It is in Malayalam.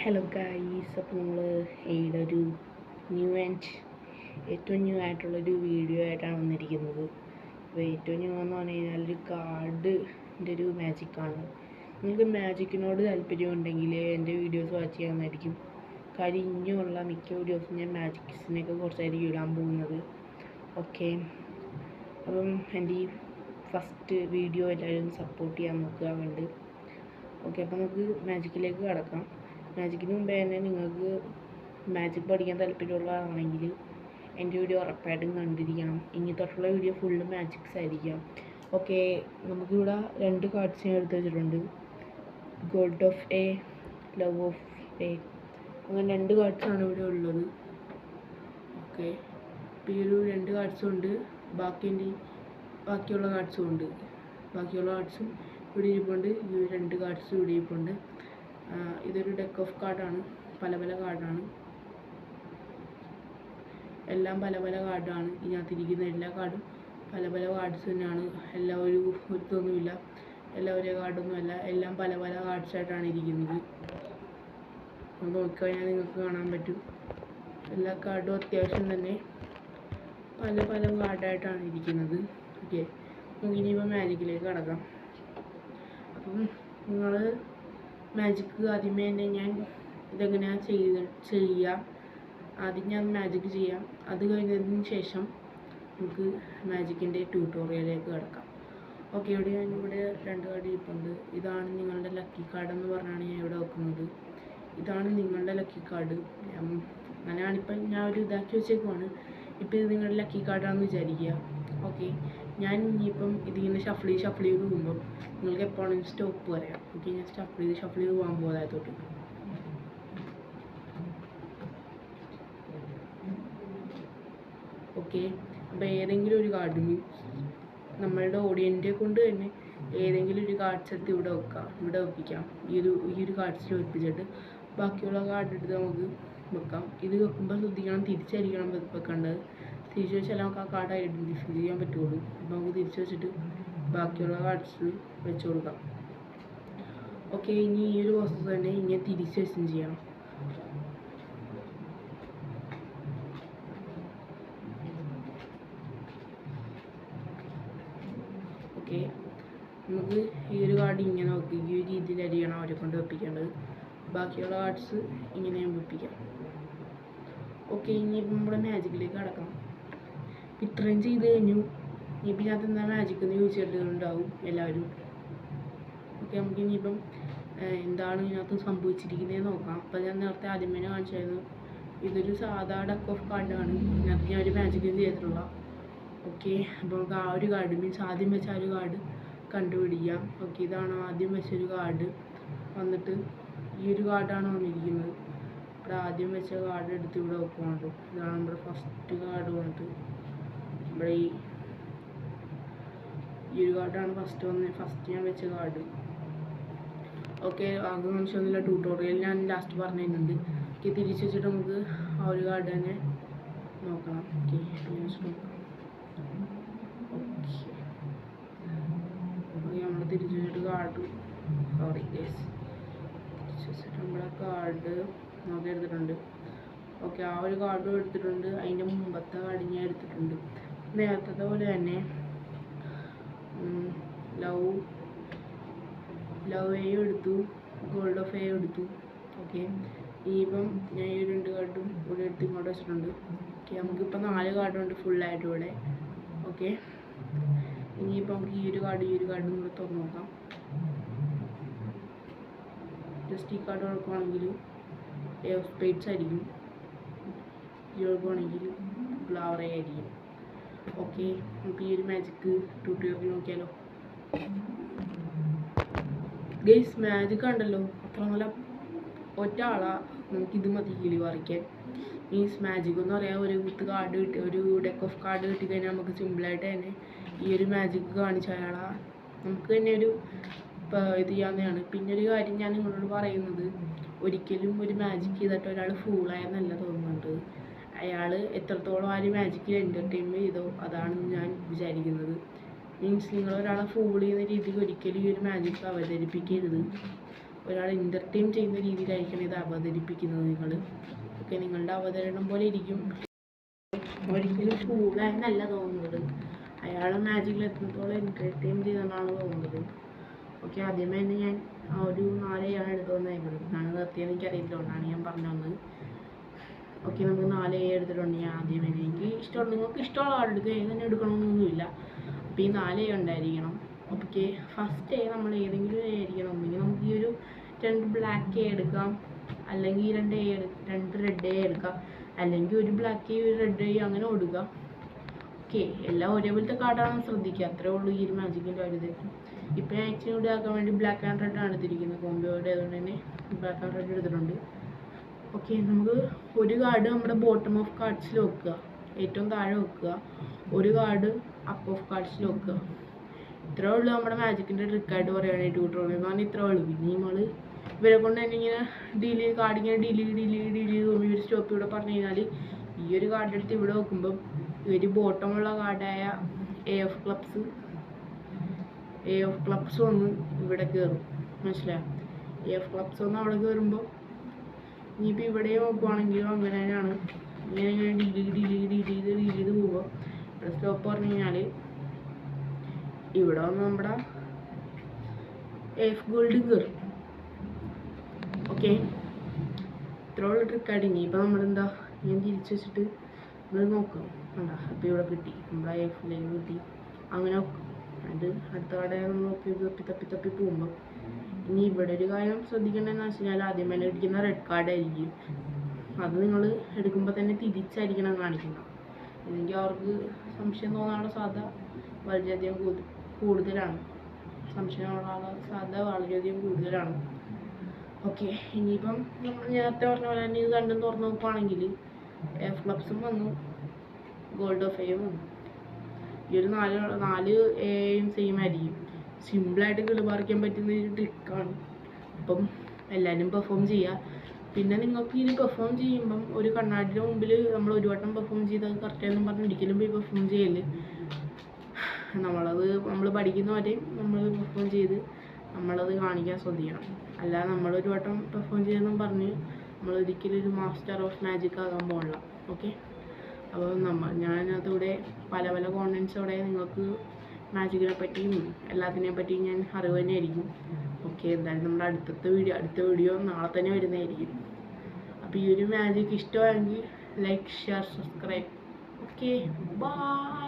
ഹലോ ഗൈസ്, അപ്പോൾ നമ്മൾ ഒരു ഏറ്റവും ന്യൂ ആയിട്ടുള്ളൊരു വീഡിയോ ആയിട്ടാണ് വന്നിരിക്കുന്നത്. അപ്പോൾ ഏറ്റവും ന്യൂ എന്ന് പറഞ്ഞു കഴിഞ്ഞാൽ ഒരു കാർഡിൻ്റെ ഒരു മാജിക്കാണ്. നിങ്ങൾക്ക് മാജിക്കിനോട് താല്പര്യമുണ്ടെങ്കിൽ എൻ്റെ വീഡിയോസ് വാച്ച് ചെയ്യാവുന്നതായിരിക്കും. കാര്യം ഇനിയുള്ള മിക്ക വീഡിയോസും ഞാൻ മാജിക്സിനെയൊക്കെ കുറച്ചായിരിക്കും ഇടാൻ പോകുന്നത്. ഓക്കെ, അപ്പം എൻ്റെ ഈ ഫസ്റ്റ് വീഡിയോ എല്ലാവരും സപ്പോർട്ട് ചെയ്യാൻ നോക്കുക വേണ്ട. ഓക്കെ, അപ്പോൾ നമുക്ക് മാജിക്കിലേക്ക് കടക്കാം. മാജിക്കിന് മുമ്പേ തന്നെ നിങ്ങൾക്ക് മാജിക് പഠിക്കാൻ താല്പര്യമുള്ളതാണെങ്കിൽ എൻ്റെ വീഡിയോ ഉറപ്പായിട്ടും കണ്ടിരിക്കണം. ഇനി തൊട്ടുള്ള വീഡിയോ ഫുള്ള് മാജിക്സ് ആയിരിക്കാം. ഓക്കെ, നമുക്കിവിടെ 2 കാർഡ്സ് ഞാൻ എടുത്ത് വെച്ചിട്ടുണ്ട്. Gold of A, love of A, അങ്ങനെ 2 കാർഡ്സാണ് ഇവിടെ ഉള്ളത്. ഓക്കെ, ഇപ്പോൾ ഈ ഒരു 2 കാർഡ്സും ഉണ്ട്, ബാക്കിയുള്ള കാർഡ്സും ഉണ്ട്. ബാക്കിയുള്ള കാർഡ്സും ഇവിടെ ഇരിപ്പുണ്ട്, ഈ 2 കാർഡ്സും ഇവിടെ ഇരിപ്പുണ്ട്. ഇതൊരു ഡെക്ക് ഓഫ് കാർഡാണ്, പല കാർഡാണ്, എല്ലാം പല കാർഡാണ്. ഇതിനകത്തിരിക്കുന്ന എല്ലാ കാർഡും പല കാർഡ്സ് തന്നെയാണ്. എല്ലാം ഒരുത്തൊന്നുമില്ല, എല്ലാം ഒരേ കാർഡൊന്നുമല്ല, എല്ലാം പല കാർഡ്സായിട്ടാണ് ഇരിക്കുന്നത്. നോക്കിക്കഴിഞ്ഞാൽ നിങ്ങൾക്ക് കാണാൻ പറ്റും, എല്ലാ കാർഡും അത്യാവശ്യം തന്നെ പല കാർഡായിട്ടാണ് ഇരിക്കുന്നത്. ഓക്കെ, നമുക്ക് ഇനിയിപ്പോൾ മാജിക്കിലേക്ക് കടക്കാം. അപ്പം നിങ്ങൾ മാജിക്ക് ആദ്യമേ തന്നെ ഞാൻ ഇതെങ്ങനെയാണ് ചെയ്യുക, ആദ്യം ഞാൻ മാജിക്ക് ചെയ്യാം. അത് കഴിഞ്ഞതിന് ശേഷം നമുക്ക് മാജിക്കിൻ്റെ ട്യൂട്ടോറിയലിലേക്ക് കിടക്കാം. ഓക്കെ, ഞാനിവിടെ 2 കാർഡ് ഇരിപ്പുണ്ട്. ഇതാണ് നിങ്ങളുടെ ലക്കി കാർഡ് എന്ന് പറഞ്ഞാണ് ഞാൻ ഇവിടെ വെക്കുന്നത്. ഇതാണ് നിങ്ങളുടെ ലക്കി കാർഡ്. അങ്ങനെയാണിപ്പം ഞാൻ ഒരു ഇതാക്കി വെച്ചേക്കുവാണ്. ഇപ്പം ഇത് നിങ്ങളുടെ ലക്കി കാർഡാണെന്ന് വിചാരിക്കുക. ഓക്കെ, ഞാൻ ഇനിയിപ്പം ഇതിങ്ങനെ ഷഫിൾ ചെയ്ത് പോകുമ്പോൾ നിങ്ങൾക്ക് എപ്പോഴും സ്റ്റോപ്പ് പറയാം. ഓക്കെ, ഞാൻ ഷഫിൾ ചെയ്ത് പോകാൻ പോകാത്തോട്ട്. ഓക്കെ, അപ്പോൾ ഏതെങ്കിലും ഒരു കാർഡ് നമ്മളുടെ ഓഡിയൻസിനെ കൊണ്ട് തന്നെ ഏതെങ്കിലും ഒരു കാർഡ്സ് എടുത്ത് ഇവിടെ വെപ്പിക്കാം. ഈ ഒരു കാർഡ്സിൽ വെപ്പിച്ചിട്ട് ബാക്കിയുള്ള കാർഡ് എടുത്ത് നമുക്ക് വെക്കാം. ഇത് വെക്കുമ്പോൾ ശ്രദ്ധിക്കണം, തിരിച്ചായിരിക്കണം വെക്കേണ്ടത്. തിരിച്ചു വെച്ചാൽ നമുക്ക് ആ കാർഡ് ഐഡൻറ്റിഫൈ ചെയ്യാൻ പറ്റുള്ളൂ. അപ്പോൾ നമുക്ക് തിരിച്ചു വെച്ചിട്ട് ബാക്കിയുള്ള കാർഡ്സ് വെച്ച് കൊടുക്കാം. ഓക്കെ, ഇനി ഈ ഒരു പ്രോസസ്സ് തന്നെ ഇങ്ങനെ തിരിച്ച് വെച്ചും ചെയ്യണം. ഓക്കെ, നമുക്ക് ഈ ഒരു കാർഡ് ഇങ്ങനെ നോക്കി ഈ ഒരു രീതിയിലായിരിക്കണം അവരെ കൊണ്ട് വെപ്പിക്കേണ്ടത്. ബാക്കിയുള്ള കാർഡ്സ് ഇങ്ങനെയും വെപ്പിക്കാം. ഓക്കെ, ഇനിയിപ്പം നമ്മുടെ മാജിക്കിലേക്ക് കടക്കാം. ഇത്രയും ചെയ്ത് കഴിഞ്ഞു. ഇനിയിപ്പം ഇതിനകത്ത് എന്താ മാജിക് എന്ന് ചോദിച്ചിട്ടുണ്ടാവും എല്ലാവരും. ഓക്കെ, നമുക്ക് ഇനിയിപ്പം എന്താണ് ഇതിനകത്ത് സംഭവിച്ചിരിക്കുന്നതെന്ന് നോക്കാം. അപ്പോൾ ഞാൻ നേരത്തെ ആദ്യമേ കാണിച്ചായിരുന്നു, ഇതൊരു സാധാ ഡെക്ക് ഓഫ് കാർഡാണ്. ഇതിനകത്ത് ഞാൻ ഒരു മാജിക് ചെയ്തിട്ടുള്ള. ഓക്കെ, അപ്പോൾ നമുക്ക് ആ ഒരു കാർഡ് മീൻസ് ആദ്യം വെച്ച ആ ഒരു കാർഡ് കണ്ടുപിടിക്കാം. ഓക്കെ, ഇതാണ് ആദ്യം വെച്ചൊരു കാർഡ്. വന്നിട്ട് ഈ ഒരു കാർഡാണ് വന്നിരിക്കുന്നത്. ഇവിടെ ആദ്യം വെച്ച കാർഡ് എടുത്ത് ഇവിടെ വെക്കുന്നുണ്ട്. ഇതാണ് നമ്മുടെ ഫസ്റ്റ് കാർഡ്. വന്നിട്ട് ഇവിടെ ഈ ഒരു കാർഡാണ് ഫസ്റ്റ് ഞാൻ വെച്ച കാർഡ്. ഓക്കെ, ആകെ നിമിഷമൊന്നുമില്ല, ട്യൂട്ടോറിയൽ ഞാൻ ലാസ്റ്റ് പറഞ്ഞു തരുന്നുണ്ട്. ഓക്കെ, തിരിച്ച് വെച്ചിട്ട് നമുക്ക് ആ ഒരു കാർഡ് തന്നെ നോക്കണം. ഓക്കെ, നമ്മൾ തിരിച്ച് വെച്ചിട്ട് തിരിച്ച് വെച്ചിട്ട് നമ്മുടെ കാർഡ് നമുക്ക് എടുത്തിട്ടുണ്ട്. ഓക്കെ, ആ ഒരു കാർഡും എടുത്തിട്ടുണ്ട്. അതിൻ്റെ മുമ്പത്തെ കാർഡ് ഞാൻ എടുത്തിട്ടുണ്ട്. നേരത്തെ പോലെ തന്നെ ലവ് എയും എടുത്തു, ഗോൾഡ് ഓഫ് എയും എടുത്തു. ഓക്കെ, ഇനിയിപ്പം ഞാൻ ഈ 2 കാർഡും ഇവിടെ എടുത്ത് ഇങ്ങോട്ട് വെച്ചിട്ടുണ്ട്. ഓക്കെ, നമുക്കിപ്പോൾ 4 കാർഡുണ്ട് ഫുള്ളായിട്ട് ഇവിടെ. ഓക്കെ, ഇനിയിപ്പോൾ നമുക്ക് ഈ ഒരു കാർഡും കൂടെ തുറന്ന് നോക്കാം. ജസ്റ്റ് ഈ കാർഡ് കൊടുക്കുകയാണെങ്കിൽ എ ഓഫ് സ്പേഡ്സ് ആയിരിക്കും, ഈ കൊടുക്കുകയാണെങ്കിൽ ഫ്ലവർ ആയിരിക്കും. ഓക്കെ, നമുക്ക് ഈ ഒരു മാജിക്ക് ട്യൂട്ടോറിയൽ നോക്കിയാലോ. ഗൈസ്, മാജിക് കണ്ടല്ലോ, അത്ര നല്ല ഒറ്റ ആളാണ്. നമുക്കിത് മതി കിളി പറിക്കാൻ. മീൻസ് മാജിക് എന്ന് പറയാൻ ഒരു കാർഡ് കിട്ടി, ഒരു ഡെക്ക് ഓഫ് കാർഡ് കിട്ടിക്കഴിഞ്ഞാൽ നമുക്ക് സിമ്പിളായിട്ട് തന്നെ ഈ ഒരു മാജിക് കാണിച്ച അയാളാ നമുക്ക് തന്നെ ഒരു ഇത് ചെയ്യാവുന്നതാണ്. പിന്നെ ഒരു കാര്യം ഞാൻ നിങ്ങളോട് പറയുന്നത്, ഒരിക്കലും ഒരു മാജിക് ചെയ്തിട്ട് ഒരാൾ ഫൂളായെന്നല്ല തോന്നുന്നുണ്ട്. അയാൾ എത്രത്തോളം ആ ഒരു മാജിക്കിൽ എൻ്റർടൈൻമെൻറ്റ് ചെയ്തോ അതാണ് ഞാൻ വിചാരിക്കുന്നത്. മീൻസ് നിങ്ങൾ ഒരാളെ ഫൂൾ ചെയ്യുന്ന രീതിക്ക് ഒരിക്കലും ഈ ഒരു മാജിക് അവതരിപ്പിക്കരുത്. ഒരാളെ എൻ്റർടൈൻ ചെയ്യുന്ന രീതിയിലായിരിക്കണം ഇത് അവതരിപ്പിക്കുന്നത് നിങ്ങൾ. ഓക്കെ, നിങ്ങളുടെ അവതരണം പോലെ ഇരിക്കും. ഒരിക്കലും കൂളായെന്നല്ല തോന്നുന്നത്, അയാൾ മാജിക്കിൽ എത്രത്തോളം എൻ്റർടൈൻ ചെയ്തെന്നാണ് തോന്നുന്നത്. ഓക്കെ, ആദ്യമേ തന്നെ ഞാൻ ഒരു 4 ആണ് എടുത്തുകൊണ്ടായിരുന്നത്. ഞാൻ നിർത്തിയത് എനിക്കറിയില്ലോണ്ടാണ് ഞാൻ പറഞ്ഞു വന്നത്. ഓക്കെ, നമുക്ക് 4 എടുത്തിട്ടുണ്ട്. ഞാൻ ആദ്യമേ എനിക്ക് ഇഷ്ടമുള്ള, നിങ്ങൾക്ക് ഇഷ്ടമുള്ള കാർഡ് എടുക്കുക, ഏത് തന്നെ എടുക്കണമെന്നൊന്നുമില്ല. അപ്പോൾ ഈ 4 ഉണ്ടായിരിക്കണം. ഓക്കെ, ഫസ്റ്റ് നമ്മൾ ഏതെങ്കിലും ആയിരിക്കണം. ഒന്നെങ്കിൽ നമുക്ക് ഈ ഒരു 2 ബ്ലാക്ക് എടുക്കാം, അല്ലെങ്കിൽ 2 റെഡ് എടുക്കാം, അല്ലെങ്കിൽ ഒരു ബ്ലാക്ക് ഒരു റെഡ് അങ്ങനെ കൊടുക്കാം. ഓക്കെ, എല്ലാം ഒരേപോലത്തെ കാർഡാണെന്ന് ശ്രദ്ധിക്കുക, അത്രേ ഉള്ളൂ ഈ ഒരു മാജിക്കിൻ്റെ ഒരു ഇത്. ഇപ്പം ഞാൻ ആക്ച്വലി ഇവിടെ ആക്കാൻ വേണ്ടി ബ്ലാക്ക് ആൻഡ് റെഡ് ആണ് എടുത്തിരിക്കുന്നത്, കോംബോയുടെ ആയതുകൊണ്ട് തന്നെ ബ്ലാക്ക് ആൻഡ് റെഡ് എടുത്തിട്ടുണ്ട്. ഓക്കെ, നമുക്ക് ഒരു കാർഡ് നമ്മുടെ ബോട്ടം ഓഫ് കാർഡ്സിൽ വെക്കുക, ഏറ്റവും താഴെ വെക്കുക. ഒരു കാർഡ് അപ്പ് ഓഫ് കാർഡ്സിൽ വെക്കുക. ഇത്രേ ഉള്ളൂ നമ്മുടെ മാജിക്കിൻ്റെ ട്രിക്കായിട്ട് പറയുകയാണെങ്കിൽ ട്യൂട്ടോറിയൽ എന്ന് പറഞ്ഞാൽ ഇത്രേ ഉള്ളൂ. പിന്നെ നമ്മൾ ഇവരെ കൊണ്ട് തന്നെ ഇങ്ങനെ കാർഡ് ഇങ്ങനെ ഡീൽ തോന്നി ഒരു സ്റ്റോപ്പ് ഇവിടെ പറഞ്ഞു കഴിഞ്ഞാൽ ഈ ഒരു കാർഡ് എടുത്ത് ഇവിടെ വെക്കുമ്പം ഒരു ബോട്ടമുള്ള കാർഡായ എ ഓഫ് ക്ലബ്സ് വന്ന് ഇവിടെ കയറും. മനസ്സിലായോ? എ ഓഫ് ക്ലബ്സ് വന്ന് അവിടെ കയറുമ്പോൾ ഇനിയിപ്പോൾ ഇവിടെ നോക്കുവാണെങ്കിലും അങ്ങനെ തന്നെയാണ്. ഇങ്ങനെ ഡീൽ ചെയ്ത് പോവുക. ഇവിടെ സ്റ്റോപ്പ് പറഞ്ഞു കഴിഞ്ഞാൽ ഇവിടെ വന്ന് നമ്മുടെ എഫ് ഗോൾഡ് കയറും. ഓക്കെ, ഇത്രയുള്ള ട്രിക്കായിട്ട് ഇനിയിപ്പോൾ നമ്മളെന്താ ഞാൻ തിരിച്ച് വെച്ചിട്ട് നമ്മൾ നോക്കാം. കണ്ടാ, അപ്പോൾ ഇവിടെ കിട്ടി, നമ്മുടെ എഫിലേക്ക് കിട്ടി. അങ്ങനെ നോക്കും. അത് അടുത്ത കടയിൽ നമ്മൾ തപ്പി പോകുമ്പോൾ ഇനി ഇവിടെ ഒരു കാര്യം ശ്രദ്ധിക്കേണ്ടതെന്ന് വെച്ച് കഴിഞ്ഞാൽ ആദ്യം തന്നെ ഇരിക്കുന്ന റെഡ് കാർഡായിരിക്കും. അത് നിങ്ങൾ എടുക്കുമ്പോൾ തന്നെ തിരിച്ചായിരിക്കണം കാണിക്കുന്നത്. അല്ലെങ്കിൽ അവർക്ക് സംശയം തോന്നാനുള്ള സാധ്യത വളരെയധികം കൂടുതലാണ്. വളരെയധികം കൂടുതലാണ്. ഓക്കെ, ഇനിയിപ്പം നമ്മൾ നേരത്തെ പറഞ്ഞ പോലെ തന്നെ ഇത് രണ്ടും തുറന്ന് നോക്കുകയാണെങ്കിൽ എഫ് ക്ലബ്സും വന്നു, ഗോൾഡ് ഓഫ് എയും വന്നു. ഈ ഒരു 4 എയും സെയിം ആയിരിക്കും. സിമ്പിളായിട്ട് കിളിപാറിക്കാൻ പറ്റുന്ന ഒരു ട്രിക്കാണ്. അപ്പം എല്ലാവരും പെർഫോം ചെയ്യുക. പിന്നെ നിങ്ങൾക്ക് ഇത് പെർഫോം ചെയ്യുമ്പം ഒരു കണ്ണാടിയുടെ മുമ്പിൽ നമ്മൾ ഒരു വട്ടം പെർഫോം ചെയ്തത് കറക്റ്റായെന്നും പറഞ്ഞ് ഒരിക്കലും പോയി പെർഫോം ചെയ്യല്. നമ്മൾ പഠിക്കുന്ന വരെയും നമ്മൾ പെർഫോം ചെയ്ത് നമ്മളത് കാണിക്കാൻ ശ്രദ്ധിക്കണം. അല്ലാതെ നമ്മളൊരു വട്ടം പെർഫോം ചെയ്തെന്നും പറഞ്ഞ് നമ്മൾ ഒരിക്കലും ഒരു മാസ്റ്റർ ഓഫ് മാജിക് ആകാൻ പോകണില്ല. ഓക്കെ, അപ്പോൾ ഞാനതിവിടെ പല കോണ്ടൻസോടെ നിങ്ങൾക്ക് മാജിക്കിനെ പറ്റിയും എല്ലാത്തിനെയും പറ്റിയും ഞാൻ അറിവ് തന്നെയായിരിക്കും. ഓക്കെ, എന്തായാലും നമ്മുടെ അടുത്ത വീഡിയോ നാളെ തന്നെ വരുന്നതായിരിക്കും. അപ്പോൾ ഈ ഒരു മാജിക് ഇഷ്ടമായെങ്കിൽ like, share, subscribe. Okay, by.